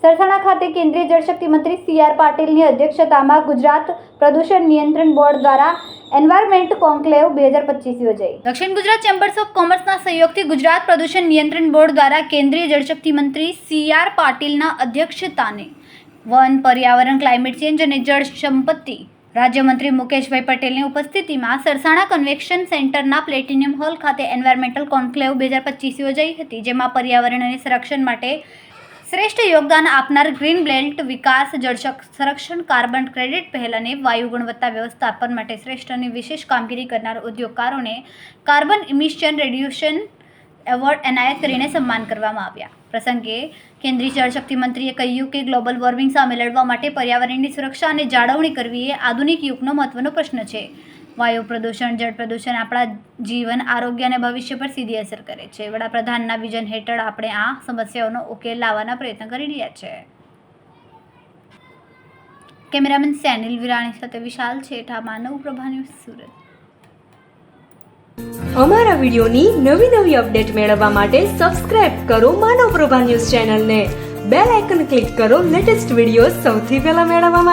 સરસાણા ખાતે કેન્દ્રીય જળશક્તિ મંત્રી સી.આર. પાટીલની અધ્યક્ષતામાં ગુજરાત પ્રદૂષણ નિયંત્રણ બોર્ડ દ્વારા એન્વાયરમેન્ટ કોન્ક્લેવ 2025 યોજાઈ। દક્ષિણ ગુજરાત ચેમ્બર્સ ઓફ કોમર્સના સહયોગથી ગુજરાત પ્રદૂષણ નિયંત્રણ બોર્ડ દ્વારા કેન્દ્રીય જળશક્તિ મંત્રી સી.આર. પાટીલના અધ્યક્ષતાને વન, પર્યાવરણ, ક્લાઇમેટ ચેન્જ અને જળ સંપત્તિ રાજ્યમંત્રી મુકેશભાઈ પટેલની ઉપસ્થિતિમાં સરસાણા કન્વેન્શન સેન્ટરના પ્લેટિનિયમ હોલ ખાતે એન્વાયરમેન્ટલ કોન્ક્લેવ 2025 યોજાઈ હતી, જેમાં પર્યાવરણ અને સંરક્ષણ માટે શ્રેષ્ઠ યોગદાન આપનાર ગ્રીન બેલ્ટ વિકાસ, જળ સંરક્ષણ, કાર્બન ક્રેડિટ પહેલ અને વાયુ ગુણવત્તા વ્યવસ્થાપન માટે શ્રેષ્ઠ અને વિશેષ કામગીરી કરનાર ઉદ્યોગકારોને કાર્બન ઇમિશન રિડ્યુશન એવોર્ડ એનાયત કરીને સન્માન કરવામાં આવ્યા। પ્રસંગે કેન્દ્રીય જળશક્તિ મંત્રીએ કહ્યું કે ગ્લોબલ વોર્મિંગ સામે લડવા માટે પર્યાવરણની સુરક્ષા અને જાળવણી કરવી એ આધુનિક યુગનો મહત્વનો પ્રશ્ન છે। વાયુ પ્રદૂષણ, જળ પ્રદૂષણ આપણા જીવન, આરોગ્ય અને ભવિષ્ય પર સીધી અસર કરે છે। વડાપ્રધાનના વિઝન હેઠળ આપણે આ સમસ્યાઓનો ઉકેલ લાવવાના પ્રયત્ન કરી રહ્યા છે। કેમેરામેન સેનિલ વિરાણી સાથે વિશાલ છેઠા, માનવ પ્રભા ન્યૂઝ, સુરત। અમારા વિડિયોની નવી અપડેટ મેળવવા માટે સબસ્ક્રાઇબ કરો માનવ પ્રભા ન્યૂઝ ચેનલને, બેલ આઇકન ક્લિક કરો લેટેસ્ટ વિડિયો સૌથી પહેલા મેળવવા માટે।